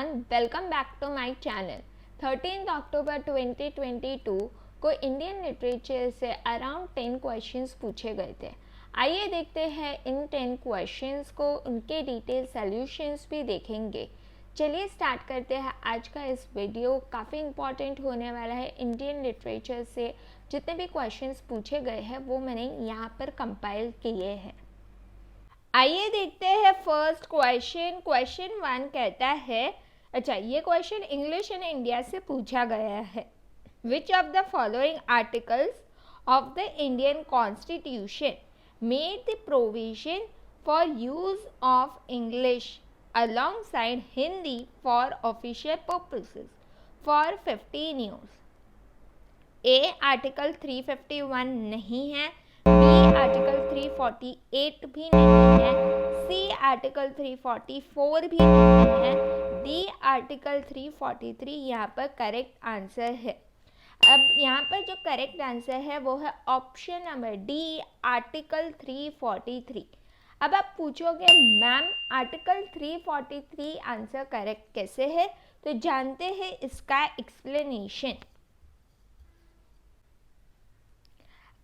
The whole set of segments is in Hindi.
Everyone, welcome back to my channel. 13 अक्टूबर 2022 को इंडियन लिटरेचर से अराउंड 10 क्वेश्चंस पूछे गए थे। आइए देखते हैं इन 10 क्वेश्चंस को, उनके डिटेल सॉल्यूशंस भी देखेंगे। चलिए स्टार्ट करते हैं आज का इस वीडियो। काफ़ी इंपॉर्टेंट होने वाला है। इंडियन लिटरेचर से जितने भी क्वेश्चंस पूछे गए हैं वो मैंने यहाँ पर कंपाइल किए हैं। आइए देखते हैं फर्स्ट क्वेश्चन। क्वेश्चन 1 कहता है, अच्छा ये क्वेश्चन इंग्लिश एंड इंडिया से पूछा गया है। Which of the following articles of the Indian constitution made the provision for use of English alongside Hindi for official purposes for 15 years? A article 351 नहीं है, बी आर्टिकल 348 भी नहीं है, सी आर्टिकल 344 भी नहीं है, डी आर्टिकल 343 यहाँ पर करेक्ट आंसर है। अब यहाँ पर जो करेक्ट आंसर है वो है ऑप्शन नंबर डी, आर्टिकल 343। अब आप पूछोगे मैम आर्टिकल 343 आंसर करेक्ट कैसे है, तो जानते हैं इसका एक्सप्लेनेशन।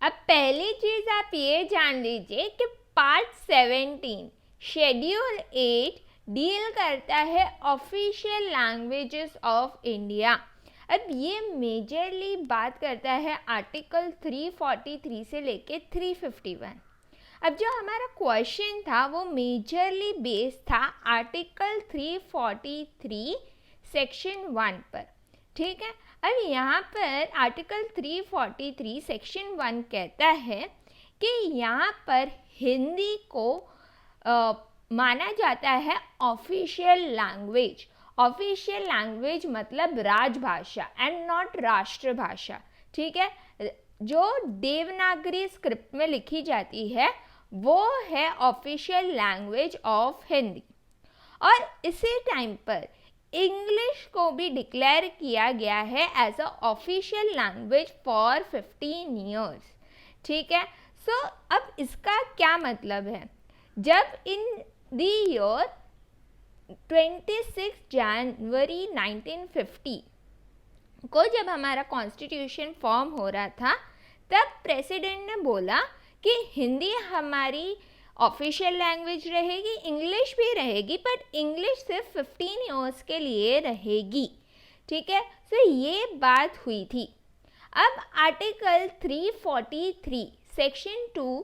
अब पहली चीज आप ये जान लीजिए कि पार्ट 17 शेड्यूल 8 डील करता है ऑफिशियल लैंग्वेजेस ऑफ इंडिया। अब ये मेजरली बात करता है आर्टिकल 343 से लेके 351। अब जो हमारा क्वेश्चन था वो मेजरली बेस्ड था आर्टिकल 343 सेक्शन 1 पर, ठीक है। अब यहाँ पर आर्टिकल 343 सेक्शन 1 कहता है कि यहाँ पर हिंदी को माना जाता है ऑफिशियल लैंग्वेज। ऑफिशियल लैंग्वेज मतलब राजभाषा एंड नॉट राष्ट्रभाषा, ठीक है। जो देवनागरी स्क्रिप्ट में लिखी जाती है वो है ऑफिशियल लैंग्वेज ऑफ हिंदी। और इसी टाइम पर इंग्लिश को भी डिक्लेयर किया गया है as a official language for 15 years, ठीक है। सो अब इसका क्या मतलब है, जब इन द ईयर 26 जनवरी 1950 को जब हमारा कॉन्स्टिट्यूशन फॉर्म हो रहा था, तब प्रेसिडेंट ने बोला कि हिंदी हमारी ऑफिशियल लैंग्वेज रहेगी, इंग्लिश भी रहेगी, बट इंग्लिश सिर्फ 15 ईयर्स के लिए रहेगी, ठीक है। सो ये बात हुई थी। अब आर्टिकल 343 सेक्शन 2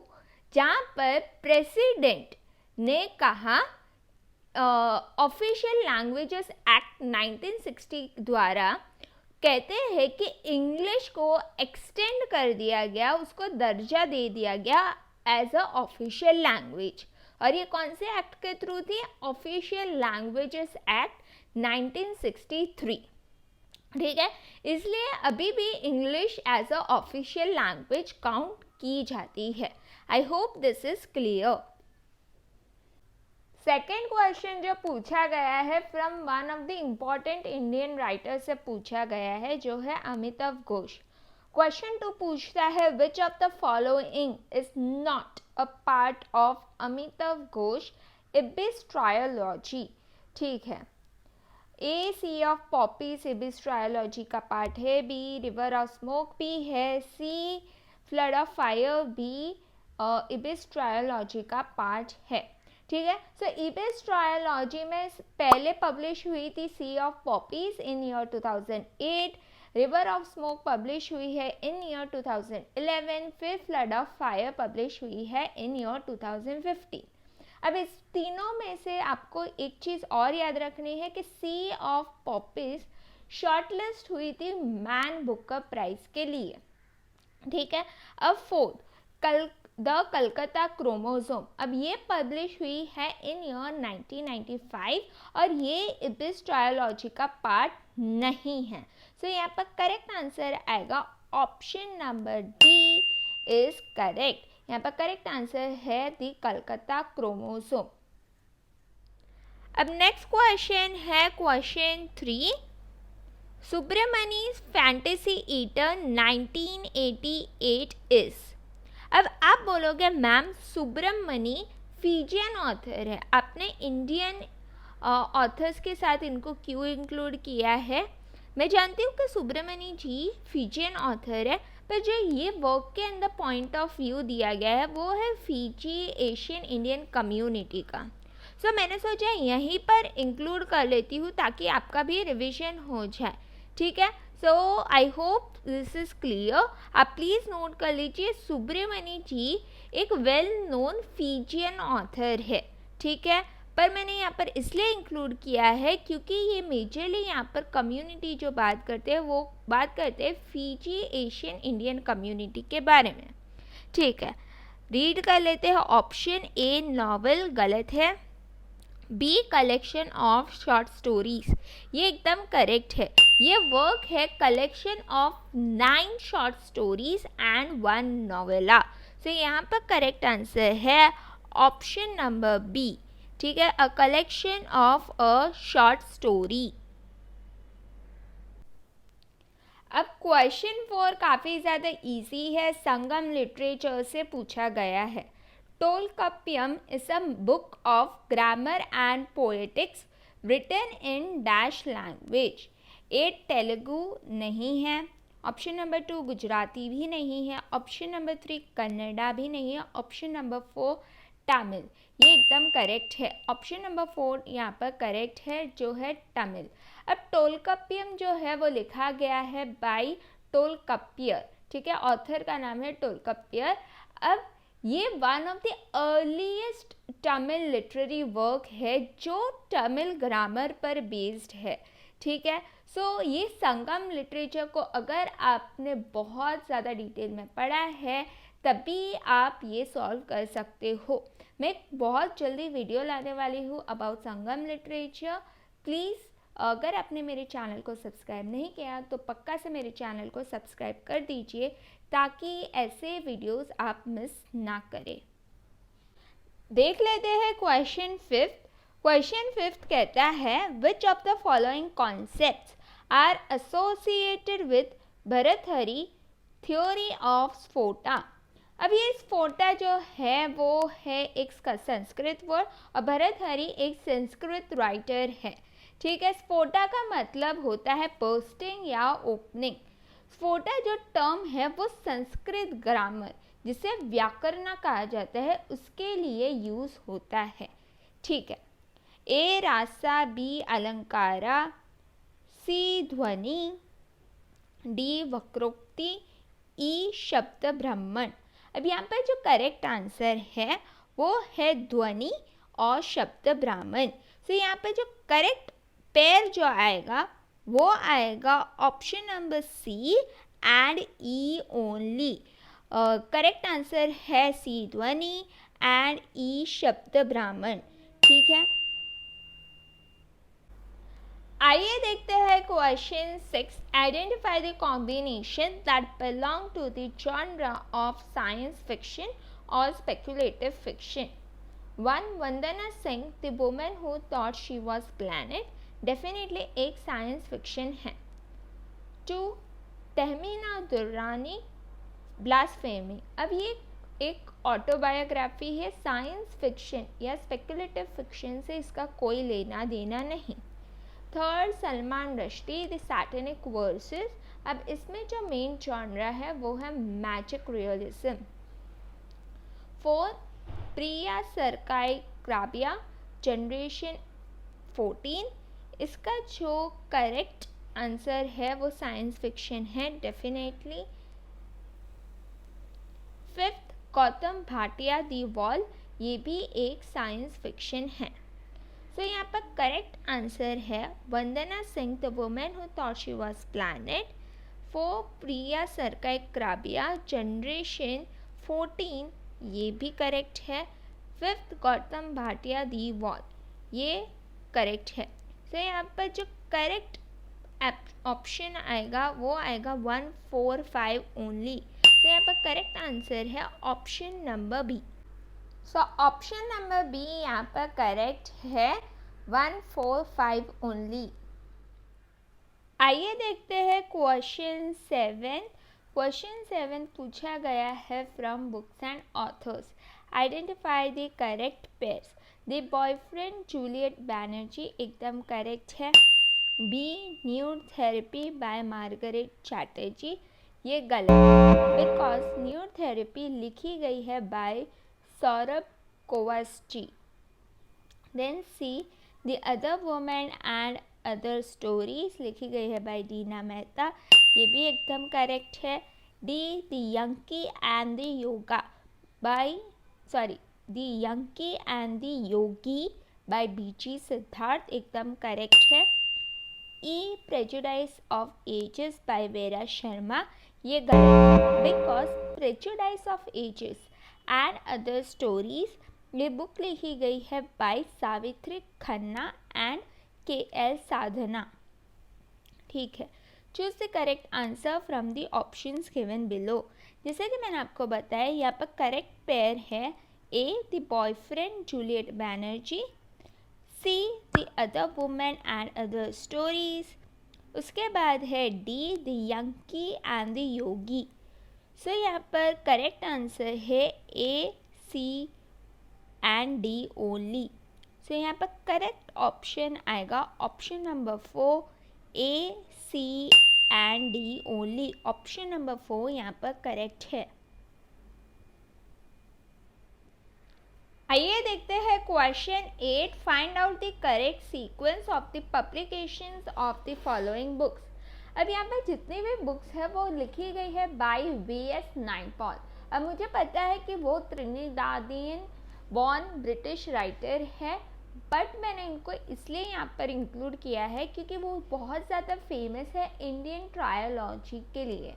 जहाँ पर प्रेसिडेंट ने कहा ऑफिशियल लैंग्वेजेस एक्ट 1960 द्वारा कहते हैं कि इंग्लिश को एक्सटेंड कर दिया गया, उसको दर्जा दे दिया गया एज अ ऑफिशियल लैंग्वेज। और ये कौन से एक्ट के थ्रू थी? ऑफिशियल लैंग्वेजेस एक्ट 1963, ठीक है। इसलिए अभी भी English as a official language count की जाती है। I hope this is clear. Second question जो पूछा गया है from one of the important Indian writer से पूछा गया है, जो है अमिताव घोष। क्वेश्चन 2 पूछता है, which of the following is not a part of Amitav Ghosh Ibis trilogy, ठीक है। A sea of poppies Ibis trilogy का पार्ट है, बी रिवर ऑफ स्मोक भी है, सी फ्लड ऑफ फायर भी इबिस ट्रायोलॉजी का पार्ट है, ठीक है। सो इबिस ट्रायोलॉजी में पहले पब्लिश हुई थी sea of poppies in year 2008, river of smoke publish हुई है इन ईयर 2011, फिर फ्लड ऑफ फायर पब्लिश हुई है इन ईयर 2015। अब इस तीनों में से आपको एक चीज़ और याद रखनी है कि सी ऑफ पॉपीज शॉर्टलिस्ट हुई थी मैन बुकर प्राइज के लिए, ठीक है। अब फोर्थ द कलकत्ता क्रोमोसोम, अब ये पब्लिश हुई है इन ईयर 1995 और ये इबिस ट्रायोलॉजी का पार्ट नहीं है। सो यहाँ पर करेक्ट आंसर आएगा option number D is correct. यहाँ पर करेक्ट आंसर है द कलकत्ता क्रोमोसोम। अब नेक्स्ट क्वेश्चन है क्वेश्चन 3, सुब्रमणियस फैंटेसी ईटर 1988 इज। अब आप बोलोगे मैम सुब्रमणि फिजियन ऑथर है, आपने इंडियन ऑथर्स के साथ इनको क्यों इंक्लूड किया है। मैं जानती हूँ कि सुब्रमण्य जी फिजियन ऑथर है, पर जो ये वर्क के अंदर पॉइंट ऑफ व्यू दिया गया है वो है फिजी एशियन इंडियन कम्युनिटी का। सो मैंने सोचा यहीं पर इंक्लूड कर लेती हूँ ताकि आपका भी रिविजन हो जाए, ठीक है। So I hope this is clear. आप प्लीज़ नोट कर लीजिए, सुब्रमण्य जी एक वेल नोन फिजियन ऑथर है, ठीक है। पर मैंने यहाँ पर इसलिए इंक्लूड किया है क्योंकि ये मेजरली यहाँ पर कम्युनिटी जो बात करते हैं वो बात करते हैं फिजी एशियन इंडियन कम्युनिटी के बारे में, ठीक है। रीड कर लेते हैं। ऑप्शन ए नॉवल गलत है, B collection of short stories ये एकदम करेक्ट है। ये वर्क है collection of 9 short stories and 1 novella. सो यहाँ पर करेक्ट आंसर है ऑप्शन नंबर बी, ठीक है, a collection of a short story. अब क्वेश्चन 4 काफ़ी ज़्यादा इजी है, संगम लिटरेचर से पूछा गया है। Tolkappiyam is a book of grammar and poetics written in dash language. A Telugu नहीं है, ऑप्शन नंबर 2 गुजराती भी नहीं है, ऑप्शन नंबर 3 कन्नड़ा भी नहीं है, ऑप्शन नंबर 4 तमिल। ये एकदम करेक्ट है, ऑप्शन नंबर 4 यहाँ पर करेक्ट है जो है तमिल। अब टोलकाप्पियम जो है वो लिखा गया है बाय टोलकाप्पियर, ठीक है, ऑथर का नाम है टोलकाप्पियर। अब ये one of the earliest Tamil literary work है जो तमिल ग्रामर पर बेस्ड है, ठीक है। सो ये संगम लिटरेचर को अगर आपने बहुत ज़्यादा डिटेल में पढ़ा है तभी आप ये सॉल्व कर सकते हो। मैं बहुत जल्दी वीडियो लाने वाली हूँ अबाउट संगम लिटरेचर। प्लीज़ अगर आपने मेरे चैनल को सब्सक्राइब नहीं किया तो पक्का से मेरे चैनल को सब्सक्राइब कर दीजिए ताकि ऐसे वीडियोस आप मिस ना करें। देख लेते हैं क्वेश्चन 5। क्वेश्चन 5 कहता है which of the following concepts are associated with Bhartrihari theory of Sphota. अब ये स्फोटा जो है वो है एक संस्कृत वर्ड और भर्तृहरि एक संस्कृत राइटर है, ठीक है। स्फोटा का मतलब होता है बर्स्टिंग या ओपनिंग। स्फोटा जो टर्म है वो संस्कृत ग्रामर जिसे व्याकरण कहा जाता है उसके लिए यूज होता है, ठीक है। ए रासा, बी अलंकारा, सी ध्वनि, डी वक्रोक्ति, ई शब्द ब्राह्मण। अब यहाँ पर जो करेक्ट आंसर है वो है ध्वनि और शब्द ब्राह्मण। तो यहाँ पर जो करेक्ट पेयर जो आएगा वो आएगा option number C and E only. Correct answer है सी ध्वनि एंड ई शब्द ब्राह्मण, ठीक है। आइए देखते हैं question 6। Identify the combination that belong to the genre of science fiction और speculative fiction. 1 Vandana Singh the woman who thought she was planet, definitely एक साइंस फिक्शन है। 2 तहमीना दुर्रानी ब्लास्फेमी। अब ये एक ऑटोबायोग्राफी है, साइंस फिक्शन या स्पेकुलेटिव फिक्शन से इसका कोई लेना देना नहीं। 3 Salman Rushdie the satanic versus. अब इसमें जो मेन जॉनरा है वो है मैजिक रियलिज्म। 4 प्रिया सरकाई-क्राबिया जनरेशन 14। इसका जो करेक्ट आंसर है वो साइंस फिक्शन है definitely. 5 Gautam Bhatia the wall, ये भी एक साइंस फिक्शन है। तो यहाँ पर करेक्ट आंसर है Vandana Singh the woman who thought she was planet. 4 Priya सरकाई-क्राबिया जनरेशन 14, ये भी करेक्ट है। 5 गौतम भाटिया दी वॉल, ये करेक्ट है। तो यहाँ पर जो करेक्ट ऑप्शन आएगा वो आएगा 1, 4, 5 ओनली। तो यहाँ पर करेक्ट आंसर है option number B. So option number B यहाँ पर करेक्ट है 1, 4, 5 ओनली। आइए देखते हैं क्वेश्चन 7। क्वेश्चन 7 पूछा गया है from books and authors. Identify the correct pairs. The boyfriend Juliet Banerjee एकदम करेक्ट है। B nude therapy by Margaret Chatterjee, ये गलत है बिकॉज न्यूड थेरेपी लिखी गई है by Saurabh Kovaschi. Then C the other women and other stories लिखी गई है बाय दीना मेहता, ये भी एकदम करेक्ट है। D the Yankee and the yoga by the Yankee and the yogi by Bachi Siddharth, एकदम करेक्ट है। E prejudice of ages by Vera Sharma, ये गलत है because prejudice of ages and other stories ये बुक लिखी गई है by Savitri Khanna and KL Sadhana. ठीक है, choose the correct answer from the options given below. जैसे कि मैंने आपको बताया, यहाँ पर करेक्ट पेयर है A the boyfriend Juliet Banerjee, C the other women and other stories, उसके बाद है D the Yankee and the yogi. So यहाँ पर करेक्ट आंसर है A C and D only. So यहाँ पर करेक्ट ऑप्शन आएगा option number 4 A C and D only. Option number 4 यहाँ पर करेक्ट है। आइए देखते हैं question 8। Find out the correct sequence of the publications of the following books. अब यहाँ पर जितनी भी बुक्स है वो लिखी गई है बाय VS नाइपॉल। अब मुझे पता है कि वो त्रिनिदादियन बॉर्न ब्रिटिश राइटर है, बट मैंने इनको इसलिए यहाँ पर इंक्लूड किया है क्योंकि वो बहुत ज़्यादा फेमस है इंडियन ट्रायोलॉजी के लिए।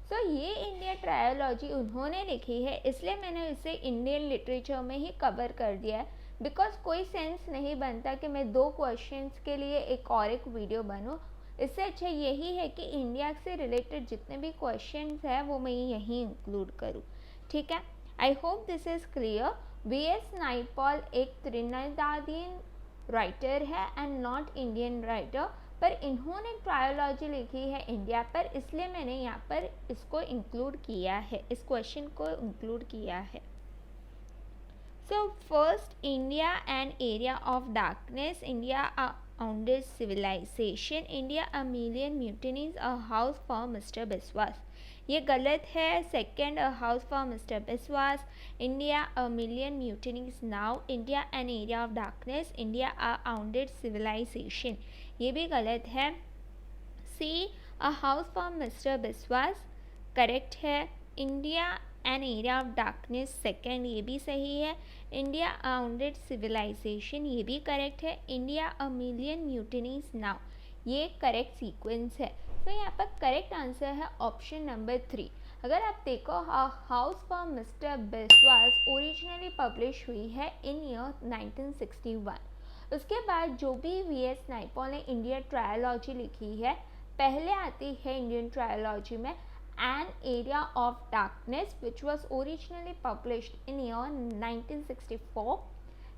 सो ये इंडियन ट्रायोलॉजी उन्होंने लिखी है, इसलिए मैंने इसे इंडियन लिटरेचर में ही कवर कर दिया है। बिकॉज कोई सेंस नहीं बनता कि मैं 2 क्वेश्चंस के लिए एक वीडियो बनूँ। इससे अच्छा यही है कि इंडिया से रिलेटेड जितने भी क्वेश्चंस हैं वो मैं यहीं इंक्लूड करूँ। ठीक है, I hope this is clear. VS Naipaul एक त्रिनिदादियन राइटर है एंड नॉट इंडियन राइटर, पर इन्होंने ट्रायोलॉजी लिखी है इंडिया पर, इसलिए मैंने यहाँ पर इसको इंक्लूड किया है, इस क्वेश्चन को इंक्लूड किया है। So first, India and area of darkness, India founded civilization, India a million mutinies, a house for mister Biswas, ये गलत है। Second, a house for mister Biswas, India a million mutinies now, India an area of darkness, India a founded civilization, ये भी गलत है। C, a house for mister Biswas correct है। India an area of darkness second, ये भी सही है। इंडिया फाउंडेड सिविलाइजेशन, ये भी करेक्ट है। India a million mutinies now, ये करेक्ट सीक्वेंस है। तो यहाँ पर करेक्ट आंसर है ऑप्शन नंबर 3। अगर आप देखो, house for mister Biswas originally publish हुई है इन ईयर 1961। उसके बाद जो भी VS नाइपॉल ने इंडियन ट्रायोलॉजी लिखी है, पहले आती है इंडियन ट्रायोलॉजी में N area of darkness which was originally published in year 1964.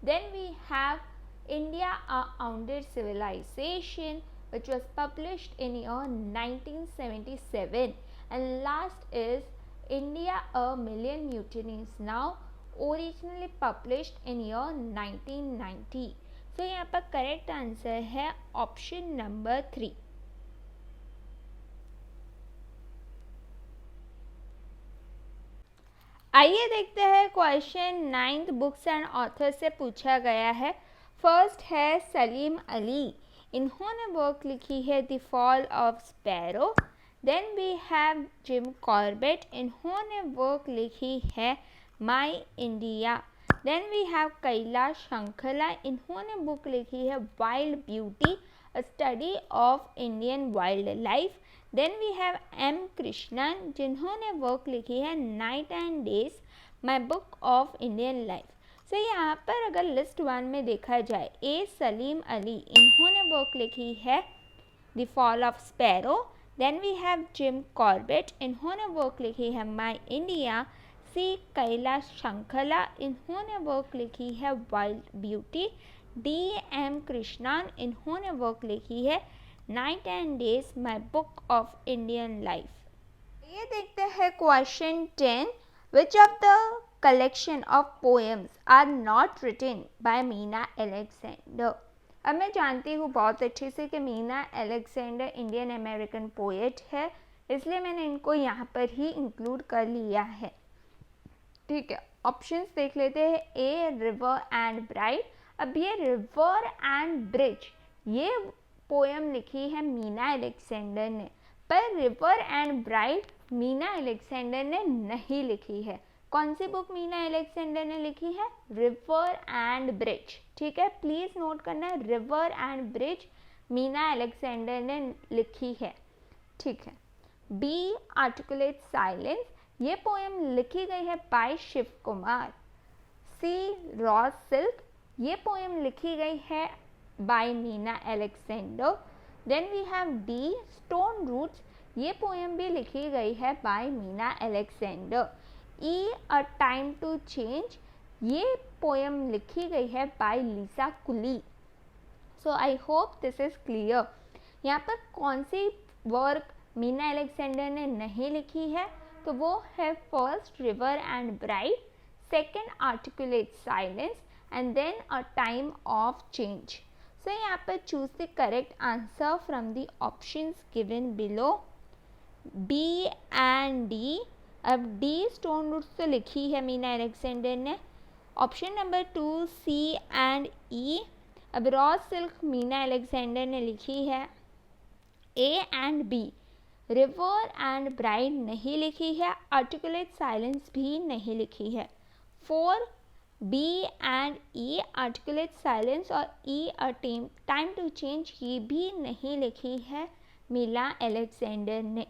Then we have India a Founded Civilization which was published in year 1977, and last is India a Million Mutinies Now, originally published in year 1990. So यहाँ पर करेक्ट आंसर है ऑप्शन नंबर 3। आइए देखते हैं क्वेश्चन 9 बुक्स एंड ऑथर से पूछा गया है। फर्स्ट है सलीम अली, इन्होंने वर्क लिखी है the fall of sparrow. Then we have Jim Corbett, इन्होंने वर्क लिखी है my India. Then we have Kailash Sankhala, इन्होंने बुक लिखी है wild beauty, a study of Indian wild life. Then we have M Krishnan, जिन्होंने वर्क लिखी है night and days, my book of Indian life. So यहाँ पर अगर लिस्ट 1 में देखा जाए, ए सलीम अली, इन्होंने वर्क लिखी है the fall of sparrow. Then we have Jim Corbett, इन्होंने वर्क लिखी है माई इंडिया। सी कैलाश शंखला, इन्होंने वर्क लिखी है wild beauty. D M Krishnan, इन्होंने वर्क लिखी है night and days, my book of Indian life. ये देखते हैं question 10, which of the collection of poems are not written by Meena Alexander. अब मैं जानती हूँ बहुत अच्छे से कि Meena Alexander Indian American poet है, इसलिए मैंने इनको यहाँ पर ही इंक्लूड कर लिया है। ठीक है, ऑप्शंस देख लेते हैं। A river and bride. अब ये रिवर एंड ब्रिज ये पोएम लिखी है मीना अलेक्जेंडर ने, पर river and bride Meena Alexander ने नहीं लिखी है। कौन सी बुक मीना अलेक्जेंडर ने लिखी है? River and bridge. ठीक है, प्लीज नोट करना है, river and bridge Meena Alexander ने लिखी है। ठीक है। बी आर्टिकुलेट साइलेंस, ये पोएम लिखी गई है by Shiv Kumar. C raw silk, ये पोएम लिखी गई है by Meena Alexander. Then we have D stone roots, ये पोएम भी लिखी गई है by Meena Alexander. E a time to change, ये पोएम लिखी गई है बाय लिसा कुली। So I hope this is clear. यहाँ पर कौन सी वर्क मीना अलेक्जेंडर ने नहीं लिखी है? तो वो है first river and bride, second articulate silence and then a time of change. So यहाँ पर choose the correct answer from the options given below, B and D. अब डी स्टोन रूट्स तो लिखी है मीना अलेक्जेंडर ने। Option number 2 C and E. अब रॉ सिल्क मीना अलेक्जेंडर ने लिखी है। A and B river and bride नहीं लिखी है, आर्टिकुलेट साइलेंस भी नहीं लिखी है। 4 B and E articulate silence और E a time to change ये भी नहीं लिखी है मीना अलेक्जेंडर ने।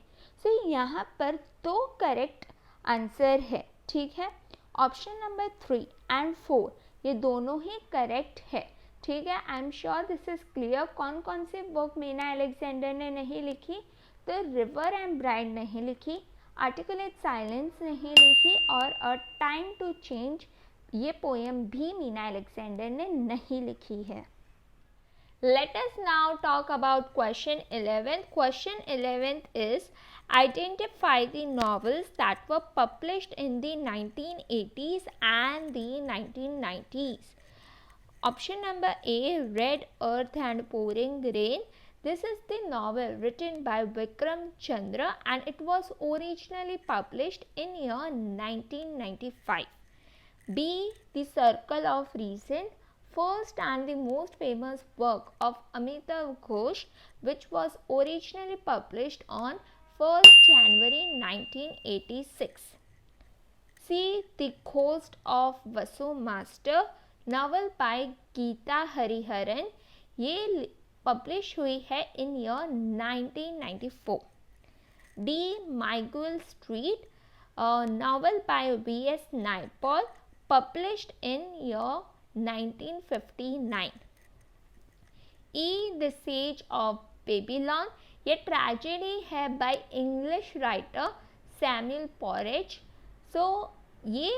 सो यहाँ पर 2 करेक्ट आंसर है। ठीक है, ऑप्शन नंबर 3 एंड 4 ये दोनों ही करेक्ट है। ठीक है, I am sure this is clear. कौन कौन सी बुक मीना अलेक्जेंडर ने नहीं लिखी? तो रिवर एंड ब्राइड नहीं लिखी, आर्टिकुलेट साइलेंस नहीं लिखी और अ टाइम टू चेंज ये पोएम भी मीना अलेक्जेंडर ने नहीं लिखी है। Let us now talk about question 11. Question 11 is identify the novels that were published in the 1980s and the 1990s. Option number A, Red Earth and Pouring Rain. This is the novel written by Vikram Chandra and it was originally published in year 1995. B, The Circle of Reason, first and the most famous work of Amitav Ghosh, which was originally published on 1st January 1986. C, The Ghost of Vasu Master, novel by Geeta Hariharan. ये पब्लिश हुई है in year 1994. The Miguel street, novel by B.S. Naipaul, published in year 1959. E, The Siege of Babylon, ये ट्रेजेडी है by English writer Samuel Porridge. So ये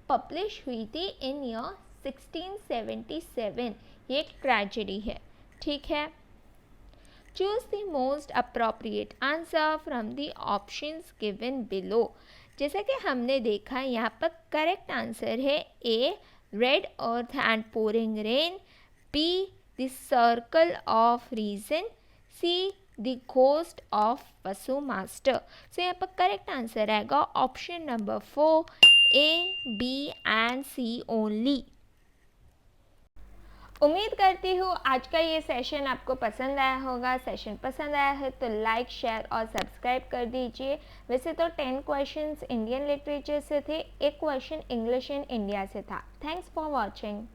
पब्लिश हुई थी इन ईयर 1677. ये एक ट्रेजेडी है। ठीक है, choose the most appropriate answer from the options given below. जैसा कि हमने देखा यहाँ पर करेक्ट आंसर है A, red earth and pouring rain, B, the circle of reason, C, the ghost of Vasu master. So यहाँ पर करेक्ट आंसर आएगा option number 4, A, B and C only. उम्मीद करती हूँ आज का ये सेशन आपको पसंद आया होगा। सेशन पसंद आया है तो लाइक, शेयर और सब्सक्राइब कर दीजिए। वैसे तो 10 क्वेश्चंस इंडियन लिटरेचर से थे, एक क्वेश्चन इंग्लिश इन इंडिया से था। Thanks for watching.